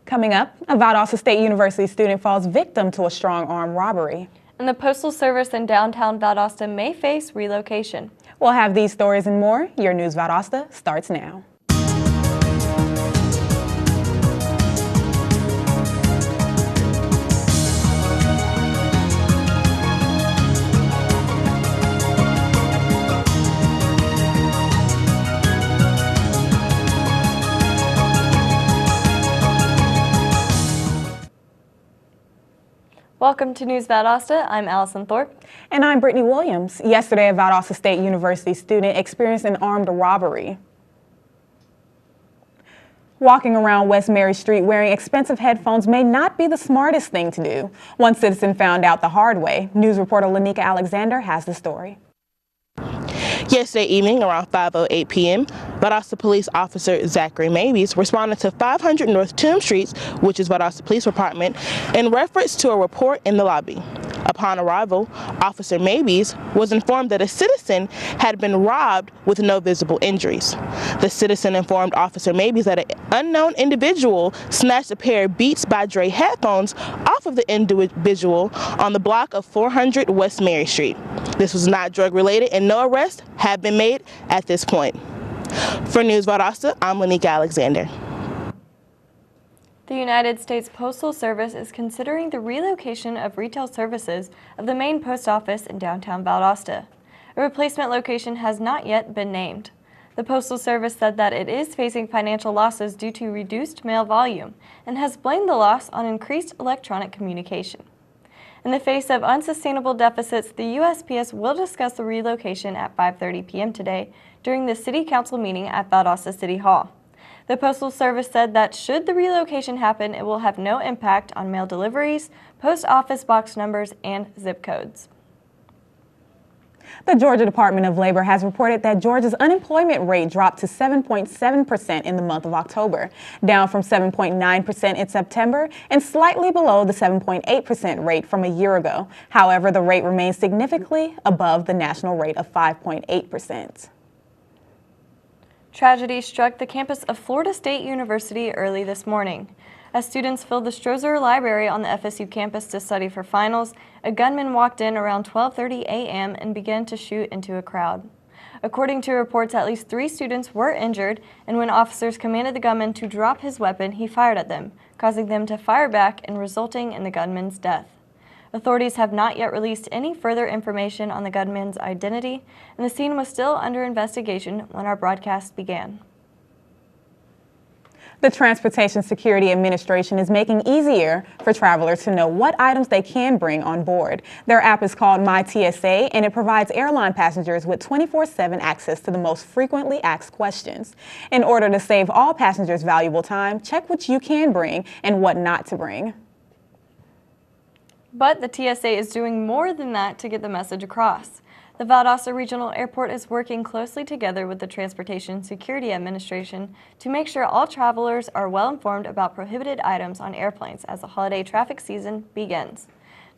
Coming up, a Valdosta State University student falls victim to a strong-arm robbery. And the Postal Service in downtown Valdosta may face relocation. We'll have these stories and more. Your News Valdosta starts now. Welcome to News Valdosta. I'm Allison Thorpe. And I'm Brittany Williams. Yesterday, a Valdosta State University student experienced an armed robbery. Walking around West Mary Street wearing expensive headphones may not be the smartest thing to do. One citizen found out the hard way. News reporter Lanika Alexander has the story. Yesterday evening around 5:08 p.m., Valdosta Police Officer Zachary Mabies responded to 500 North Tomb Street, which is Valdosta Police Department, in reference to a report in the lobby. Upon arrival, Officer Mabies was informed that a citizen had been robbed with no visible injuries. The citizen informed Officer Mabies that an unknown individual snatched a pair of Beats by Dre headphones off of the individual on the block of 400 West Mary Street. This was not drug-related and no arrests have been made at this point. For News Valdosta, I'm Lanika Alexander. The United States Postal Service is considering the relocation of retail services of the main post office in downtown Valdosta. A replacement location has not yet been named. The Postal Service said that it is facing financial losses due to reduced mail volume and has blamed the loss on increased electronic communication. In the face of unsustainable deficits, the USPS will discuss the relocation at 5:30 p.m. today during the City Council meeting at Valdosta City Hall. The Postal Service said that should the relocation happen, it will have no impact on mail deliveries, post office box numbers, and zip codes. The Georgia Department of Labor has reported that Georgia's unemployment rate dropped to 7.7% in the month of October, down from 7.9% in September and slightly below the 7.8% rate from a year ago. However, the rate remains significantly above the national rate of 5.8%. Tragedy struck the campus of Florida State University early this morning. As students filled the Strozer Library on the FSU campus to study for finals, a gunman walked in around 12:30 a.m. and began to shoot into a crowd. According to reports, at least 3 students were injured, and when officers commanded the gunman to drop his weapon, he fired at them, causing them to fire back and resulting in the gunman's death. Authorities have not yet released any further information on the gunman's identity, and the scene was still under investigation when our broadcast began. The Transportation Security Administration is making it easier for travelers to know what items they can bring on board. Their app is called My TSA, and it provides airline passengers with 24/7 access to the most frequently asked questions. In order to save all passengers valuable time, check what you can bring and what not to bring. But the TSA is doing more than that to get the message across. The Valdosta Regional Airport is working closely together with the Transportation Security Administration to make sure all travelers are well informed about prohibited items on airplanes as the holiday traffic season begins.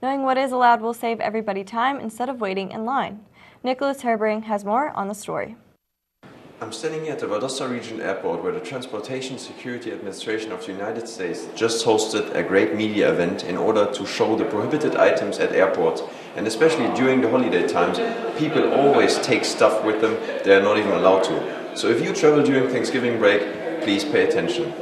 Knowing what is allowed will save everybody time instead of waiting in line. Nicholas Herbring has more on the story. I'm standing here at the Valdosta Regional Airport where the Transportation Security Administration of the United States just hosted a great media event in order to show the prohibited items at airports. And especially during the holiday times, people always take stuff with them they are not even allowed to. So if you travel during Thanksgiving break, please pay attention.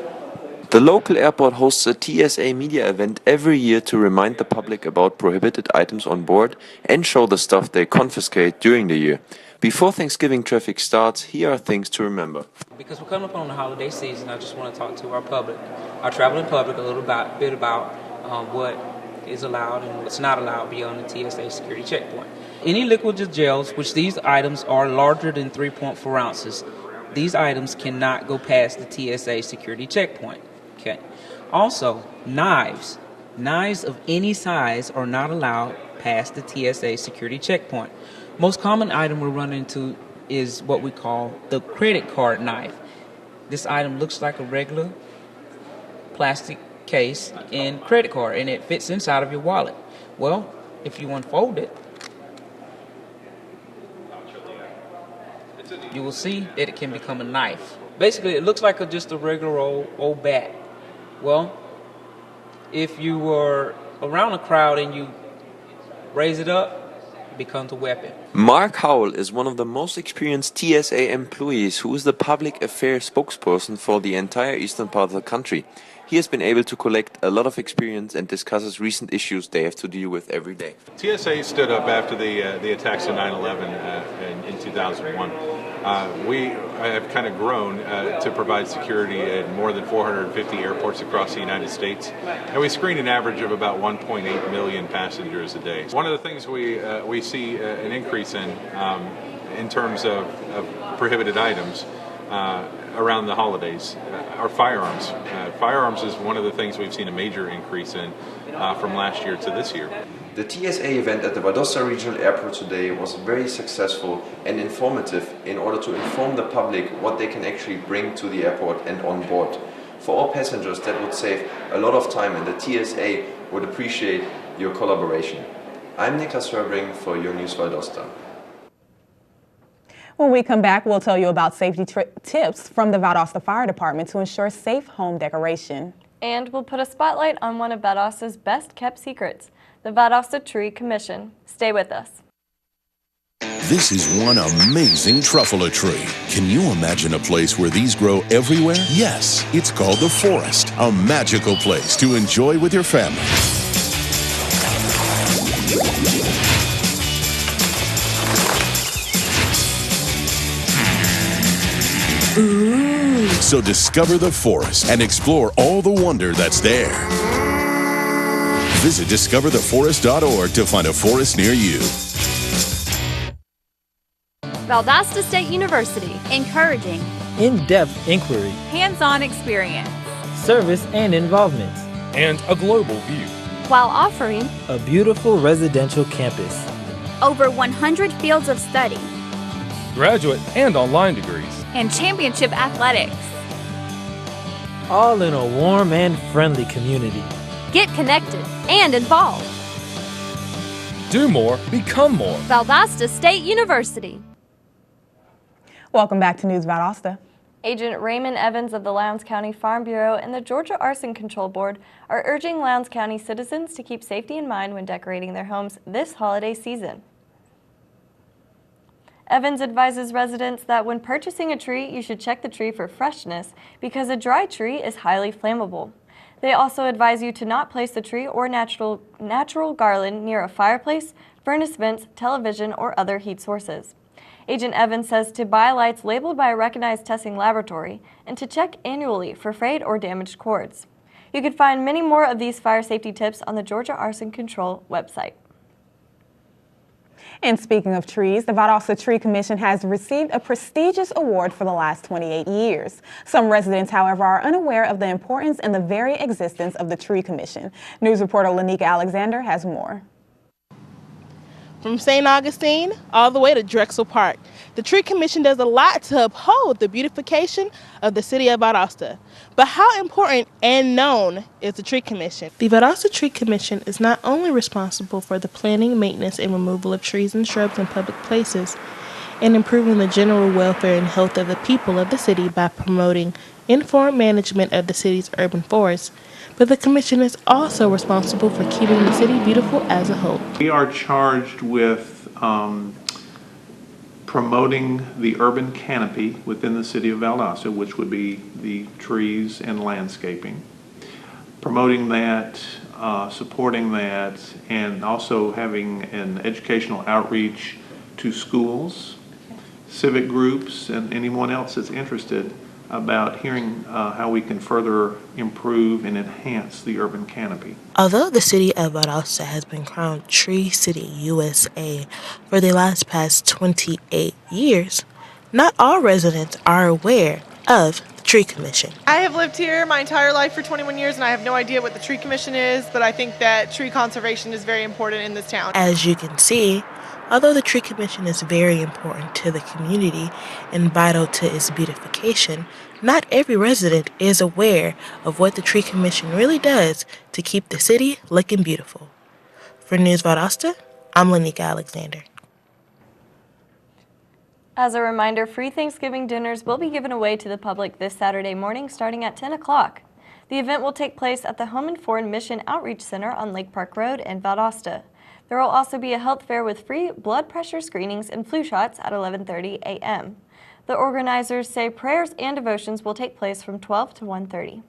The local airport hosts a TSA media event every year to remind the public about prohibited items on board and show the stuff they confiscate during the year. Before Thanksgiving traffic starts, here are things to remember. Because we're coming up on the holiday season, I just want to talk to our public, our traveling public, a little bit about what is allowed and what's not allowed beyond the TSA security checkpoint. Any liquids or gels, which these items are larger than 3.4 ounces, these items cannot go past the TSA security checkpoint. Okay. Also, knives of any size are not allowed past the TSA security checkpoint. Most common item we run into is what we call the credit card knife. This item looks like a regular plastic case and credit card, and it fits inside of your wallet. Well, if you unfold it, you will see that it can become a knife. Basically, it looks like just a regular old bat. Well, if you were around a crowd and you raise it up, it becomes a weapon. Mark Howell is one of the most experienced TSA employees who is the public affairs spokesperson for the entire eastern part of the country. He has been able to collect a lot of experience and discusses recent issues they have to deal with every day. TSA stood up after the attacks of 9/11 in 2001. We have kind of grown to provide security at more than 450 airports across the United States, and we screen an average of about 1.8 million passengers a day. One of the things we see an increase in terms of prohibited items around the holidays are firearms. Firearms is one of the things we've seen a major increase in from last year to this year. The TSA event at the Valdosta Regional Airport today was very successful and informative in order to inform the public what they can actually bring to the airport and on board. For all passengers, that would save a lot of time, and the TSA would appreciate your collaboration. I'm Niklas Hörbring for Your News Valdosta. When we come back, we'll tell you about safety tips from the Valdosta Fire Department to ensure safe home decoration. And we'll put a spotlight on one of Valdosta's best-kept secrets, the Valdosta Tree Commission. Stay with us. This is one amazing truffula tree. Can you imagine a place where these grow everywhere? Yes, it's called the forest, a magical place to enjoy with your family. Ooh. So discover the forest and explore all the wonder that's there. Visit discovertheforest.org to find a forest near you. Valdosta State University. Encouraging in-depth inquiry, hands-on experience, service and involvement, and a global view, while offering a beautiful residential campus, over 100 fields of study, graduate and online degrees, and championship athletics. All in a warm and friendly community. Get connected and involved. Do more, become more. Valdosta State University. Welcome back to News Valdosta. Agent Raymond Evans of the Lowndes County Farm Bureau and the Georgia Arson Control Board are urging Lowndes County citizens to keep safety in mind when decorating their homes this holiday season. Evans advises residents that when purchasing a tree, you should check the tree for freshness because a dry tree is highly flammable. They also advise you to not place the tree or natural garland near a fireplace, furnace vents, television, or other heat sources. Agent Evans says to buy lights labeled by a recognized testing laboratory and to check annually for frayed or damaged cords. You can find many more of these fire safety tips on the Georgia Arson Control website. And speaking of trees, the Valdosta Tree Commission has received a prestigious award for the last 28 years. Some residents, however, are unaware of the importance and the very existence of the Tree Commission. News reporter Lanika Alexander has more. From St. Augustine all the way to Drexel Park, the Tree Commission does a lot to uphold the beautification of the city of Valdosta. But how important and known is the Tree Commission? The Valdosta Tree Commission is not only responsible for the planting, maintenance, and removal of trees and shrubs in public places, and improving the general welfare and health of the people of the city by promoting informed management of the city's urban forests, but the Commission is also responsible for keeping the city beautiful as a whole. We are charged with promoting the urban canopy within the city of Valdosta, which would be the trees and landscaping. Promoting that, supporting that, and also having an educational outreach to schools, civic groups, and anyone else that's interested about hearing how we can further improve and enhance the urban canopy. Although the city of Valdosta has been crowned Tree City USA for the past 28 years, not all residents are aware of the Tree Commission. I have lived here my entire life for 21 years and I have no idea what the Tree Commission is, but I think that tree conservation is very important in this town. As you can see, although the Tree Commission is very important to the community and vital to its beautification, not every resident is aware of what the Tree Commission really does to keep the city looking beautiful. For News Valdosta, I'm Lanika Alexander. As a reminder, free Thanksgiving dinners will be given away to the public this Saturday morning starting at 10 o'clock. The event will take place at the Home and Foreign Mission Outreach Center on Lake Park Road in Valdosta. There will also be a health fair with free blood pressure screenings and flu shots at 11:30 a.m. The organizers say prayers and devotions will take place from 12 to 1:30.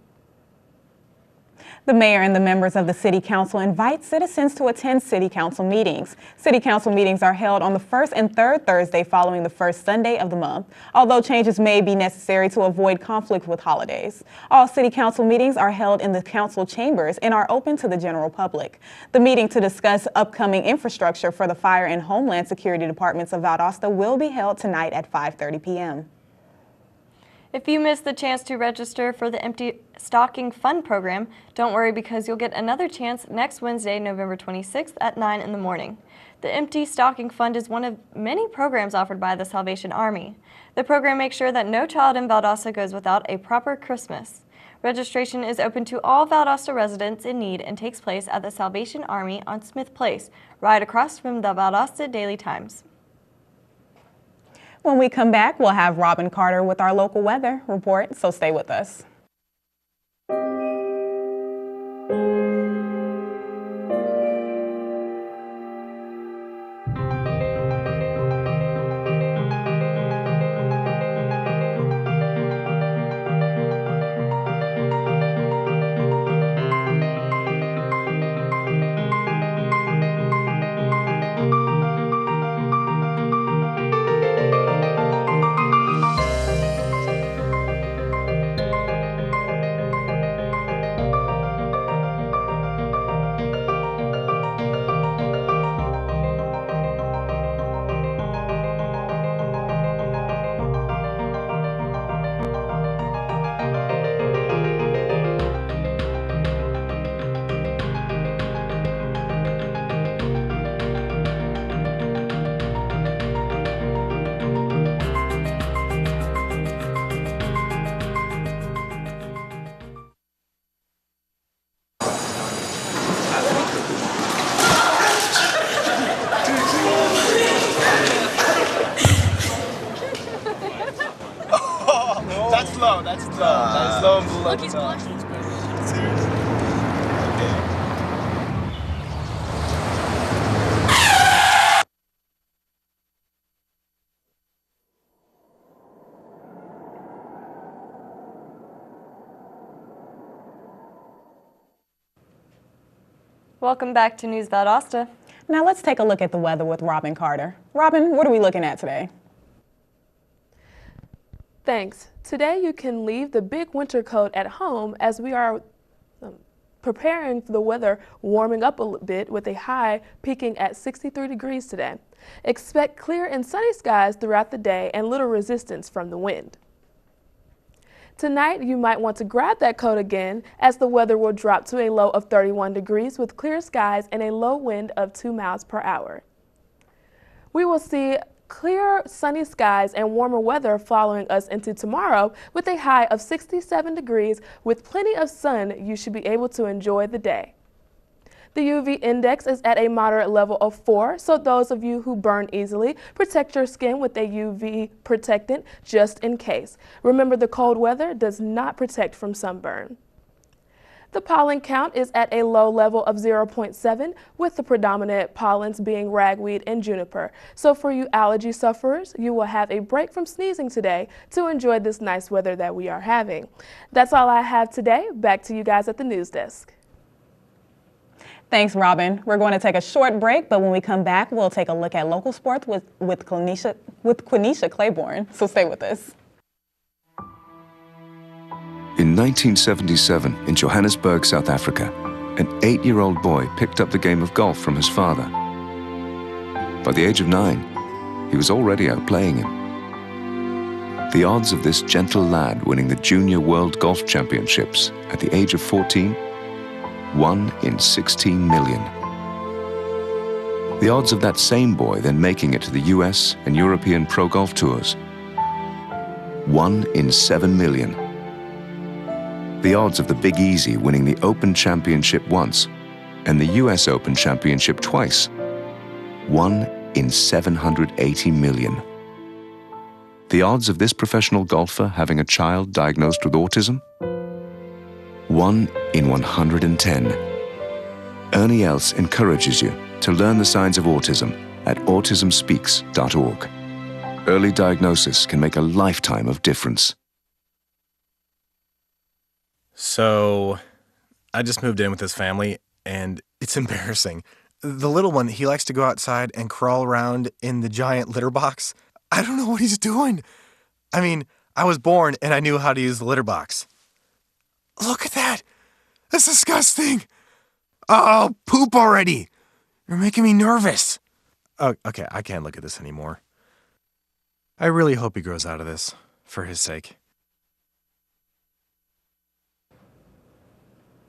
The mayor and the members of the City Council invite citizens to attend City Council meetings. City Council meetings are held on the first and third Thursday following the first Sunday of the month, although changes may be necessary to avoid conflict with holidays. All City Council meetings are held in the council chambers and are open to the general public. The meeting to discuss upcoming infrastructure for the Fire and Homeland Security Departments of Valdosta will be held tonight at 5:30 p.m. If you missed the chance to register for the Empty Stocking Fund program, don't worry because you'll get another chance next Wednesday, November 26th at 9 in the morning. The Empty Stocking Fund is one of many programs offered by the Salvation Army. The program makes sure that no child in Valdosta goes without a proper Christmas. Registration is open to all Valdosta residents in need and takes place at the Salvation Army on Smith Place, right across from the Valdosta Daily Times. When we come back, we'll have Robin Carter with our local weather report, so stay with us. That's slow and blue. Look, he's blushing. Seriously? Welcome back to News Valdosta. Now let's take a look at the weather with Robin Carter. Robin, what are we looking at today? Thanks. Today you can leave the big winter coat at home as we are preparing for the weather warming up a bit with a high peaking at 63 degrees today. Expect clear and sunny skies throughout the day and little resistance from the wind. Tonight, you might want to grab that coat again as the weather will drop to a low of 31 degrees with clear skies and a low wind of 2 miles per hour. We will see clear, sunny skies and warmer weather following us into tomorrow with a high of 67 degrees with plenty of sun. You should be able to enjoy the day. The UV index is at a moderate level of 4, so those of you who burn easily, protect your skin with a UV protectant just in case. Remember, the cold weather does not protect from sunburn. The pollen count is at a low level of 0.7, with the predominant pollens being ragweed and juniper. So for you allergy sufferers, you will have a break from sneezing today to enjoy this nice weather that we are having. That's all I have today. Back to you guys at the news desk. Thanks, Robin. We're going to take a short break, but when we come back, we'll take a look at local sports with Quenisha Claiborne. So stay with us. In 1977, in Johannesburg, South Africa, an 8-year-old boy picked up the game of golf from his father. By the age of 9, he was already outplaying him. The odds of this gentle lad winning the Junior World Golf Championships at the age of 14, 1 in 16 million. The odds of that same boy then making it to the US and European Pro Golf Tours, 1 in 7 million. The odds of the Big Easy winning the Open Championship once and the US Open Championship twice, 1 in 780 million. The odds of this professional golfer having a child diagnosed with autism, 1 in 110. Ernie Els encourages you to learn the signs of autism at autismspeaks.org. Early diagnosis can make a lifetime of difference. So, I just moved in with this family, and it's embarrassing. The little one, he likes to go outside and crawl around in the giant litter box. I don't know what he's doing. I mean, I was born and I knew how to use the litter box. Look at that! That's disgusting! Oh, poop already! You're making me nervous. Oh, okay, I can't look at this anymore. I really hope he grows out of this, for his sake.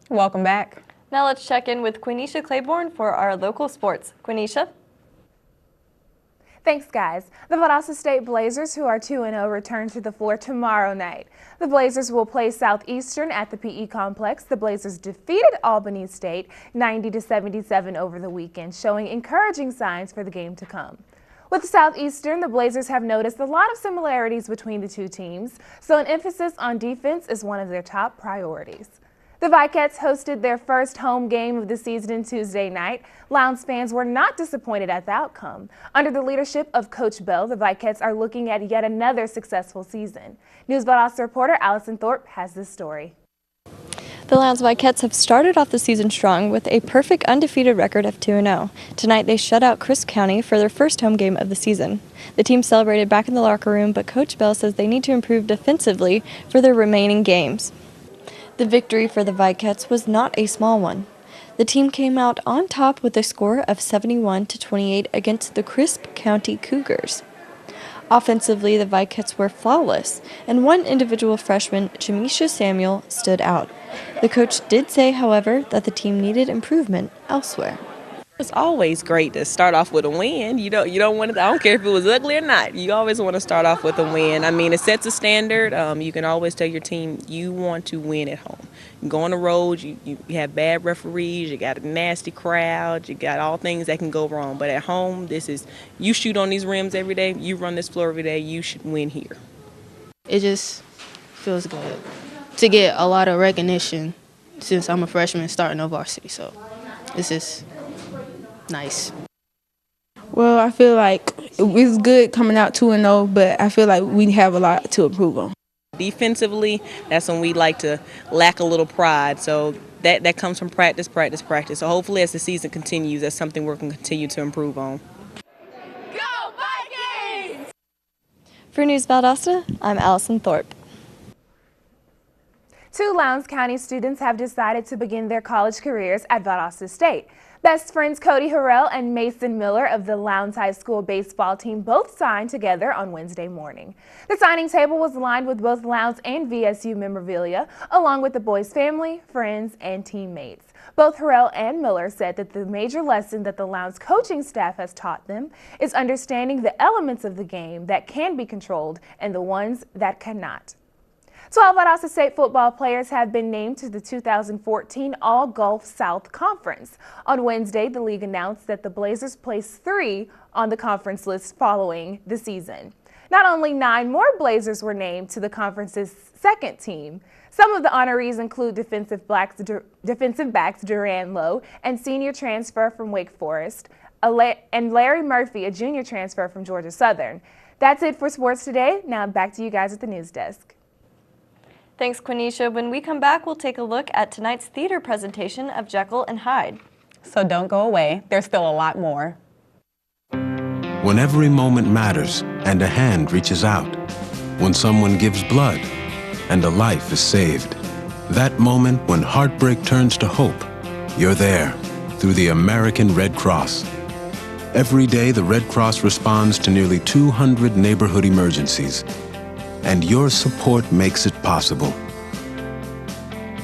Welcome back. Now let's check in with Quenisha Claiborne for our local sports. Quenisha? Thanks, guys. The Valdosta State Blazers, who are 2-0, return to the floor tomorrow night. The Blazers will play Southeastern at the PE Complex. The Blazers defeated Albany State 90-77 over the weekend, showing encouraging signs for the game to come. With Southeastern, the Blazers have noticed a lot of similarities between the two teams, so an emphasis on defense is one of their top priorities. The Vicats hosted their first home game of the season Tuesday night. Lowndes fans were not disappointed at the outcome. Under the leadership of Coach Bell, the Vicats are looking at yet another successful season. News Valdosta reporter Allison Thorpe has this story. The Lowndes Vicats have started off the season strong with a perfect undefeated record of 2-0. Tonight they shut out Crisp County for their first home game of the season. The team celebrated back in the locker room, but Coach Bell says they need to improve defensively for their remaining games. The victory for the Vicats was not a small one. The team came out on top with a score of 71-28 against the Crisp County Cougars. Offensively, the Vicats were flawless, and one individual freshman, Jamisha Samuel, stood out. The coach did say, however, that the team needed improvement elsewhere. It's always great to start off with a win. You don't want to, I don't care if it was ugly or not. You always want to start off with a win. I mean, it sets a standard. You can always tell your team you want to win at home. You go on the road, you have bad referees, you got a nasty crowd, you got all things that can go wrong. But at home, you shoot on these rims every day, you run this floor every day, you should win here. It just feels good to get a lot of recognition since I'm a freshman starting on varsity. So this is nice. Well, I feel like it's good coming out 2-0, but I feel like we have a lot to improve on. Defensively, that's when we like to lack a little pride. So that comes from practice. So hopefully as the season continues, that's something we're going to continue to improve on. Go Vikings! For News Valdosta, I'm Allison Thorpe. 2 Lowndes County students have decided to begin their college careers at Valdosta State. Best friends Cody Harrell and Mason Miller of the Lowndes High School baseball team both signed together on Wednesday morning. The signing table was lined with both Lowndes and VSU memorabilia, along with the boys' family, friends, and teammates. Both Harrell and Miller said that the major lesson that the Lowndes coaching staff has taught them is understanding the elements of the game that can be controlled and the ones that cannot. 12 Valdosta State football players have been named to the 2014 All-Gulf South Conference. On Wednesday, the league announced that the Blazers placed 3 on the conference list following the season. Not only 9 more Blazers were named to the conference's second team. Some of the honorees include defensive backs Duran Lowe and senior transfer from Wake Forest, and Larry Murphy, a junior transfer from Georgia Southern. That's it for sports today. Now back to you guys at the news desk. Thanks, Quenisha. When we come back, we'll take a look at tonight's theater presentation of Jekyll and Hyde. So don't go away. There's still a lot more. When every moment matters and a hand reaches out, when someone gives blood and a life is saved, that moment when heartbreak turns to hope, you're there through the American Red Cross. Every day, the Red Cross responds to nearly 200 neighborhood emergencies, and your support makes it possible.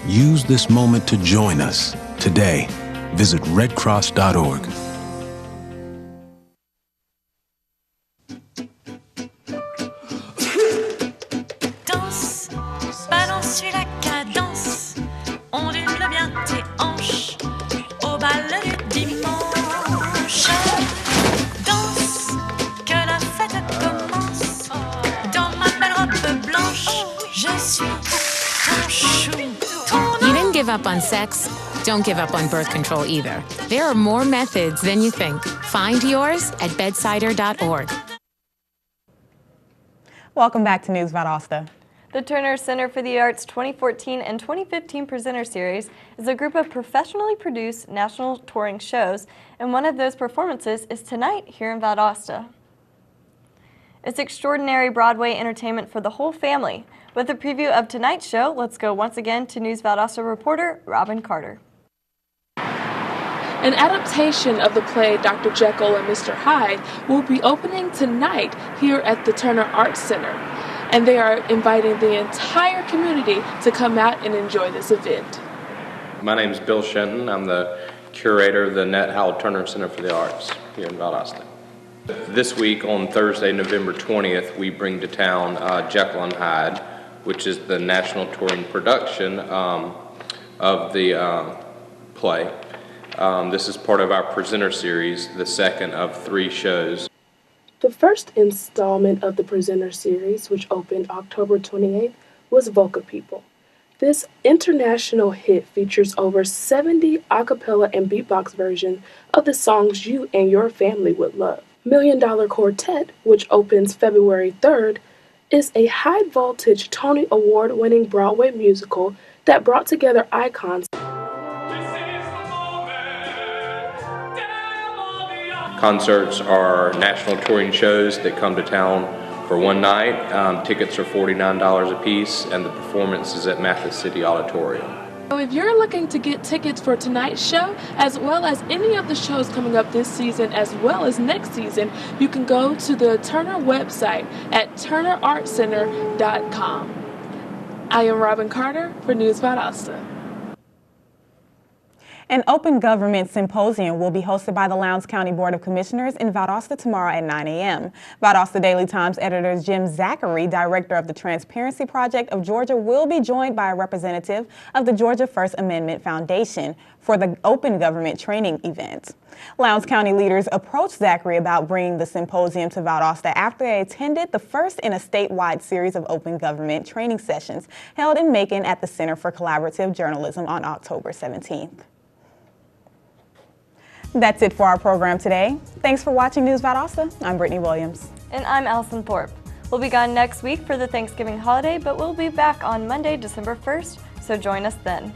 Use this moment to join us today. Visit redcross.org. Danse, balance la cadence, ondule bien tes hanches au bal du dimanche. Danse, que la fête commence. Dans ma belle robe blanche, je suis ton chou. You didn't give up on sex, don't give up on birth control either. There are more methods than you think. Find yours at bedsider.org. Welcome back to News Valdosta. The Turner Center for the Arts 2014 and 2015 Presenter Series is a group of professionally produced national touring shows, and one of those performances is tonight here in Valdosta. It's extraordinary Broadway entertainment for the whole family. With a preview of tonight's show, let's go once again to News Valdosta reporter Robin Carter. An adaptation of the play Dr. Jekyll and Mr. Hyde will be opening tonight here at the Turner Arts Center, and they are inviting the entire community to come out and enjoy this event. My name is Bill Shenton. I'm the curator of the Nett Howell Turner Center for the Arts here in Valdosta. This week on Thursday, November 20th, we bring to town Jekyll and Hyde, which is the national touring production of the play. This is part of our presenter series, the second of 3 shows. The first installment of the presenter series, which opened October 28th, was Voca People. This international hit features over 70 a cappella and beatbox versions of the songs you and your family would love. $1 Million Quartet, which opens February 3rd, is a high-voltage Tony Award-winning Broadway musical that brought together icons. Concerts are national touring shows that come to town for one night. Tickets are $49 a piece, and the performance is at Mathis City Auditorium. So if you're looking to get tickets for tonight's show, as well as any of the shows coming up this season, as well as next season, you can go to the Turner website at turnerartscenter.com. I am Robin Carter for News Valdosta. An open government symposium will be hosted by the Lowndes County Board of Commissioners in Valdosta tomorrow at 9 a.m. Valdosta Daily Times editor Jim Zachary, director of the Transparency Project of Georgia, will be joined by a representative of the Georgia First Amendment Foundation for the open government training event. Lowndes County leaders approached Zachary about bringing the symposium to Valdosta after they attended the first in a statewide series of open government training sessions held in Macon at the Center for Collaborative Journalism on October 17th. That's it for our program today. Thanks for watching News Valdosta. I'm Brittany Williams. And I'm Allison Thorpe. We'll be gone next week for the Thanksgiving holiday, but we'll be back on Monday, December 1st, so join us then.